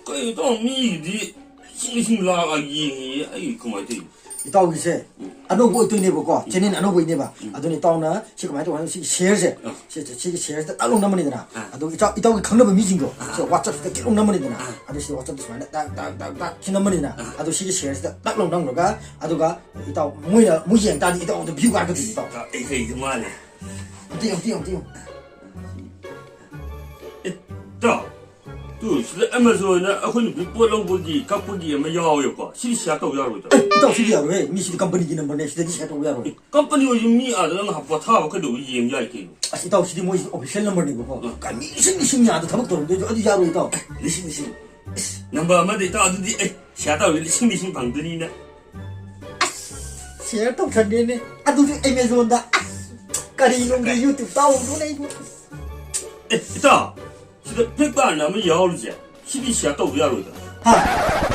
그게 또 미디 싱싱라가 이 그만데. 이따 기세 안노 뭐 있더니 보고 쟤는 안노 뭐 있네 봐 아더니 따오나 지금 많이 와서 쉐어세 쉐어세 따로 남으니더라 아도 이따 강남에 미진 거 왓츠업 때 계속 남으니더라 아도 시 왓츠업 때 딱딱딱딱 지남으니나 아도 시기 쉐어세 딱롱 남으가 아도가 이따 뭐야 무시행 따니 이따 또 비고 가거든 이따 에이 그만해. 띠용 자, 또 실내 에메소나 아콘이 빅볼롱보기 각보기 아마 야오요거 시시하다고 야로다. 이따 시기야 왜 미시디 컴퍼니 기는 번에 시디 시하고 야로 컴퍼니 요즘이 아들은 합과 타고 그래도 이행자 이게. 이따 시디 뭐 오피셜 넘버니 보고 미싱이 아도 타먹도 어디 야로 이따 리싱 넘버 아마도 있다 어디 샤다 왜 리싱 방들이나. 쉐어 또 전에네 아도 에메존다 까리 이놈 유튜브 다운로드 이거 있다. 진짜 백반 나면 야오르지. 시시하다고 야로다. 하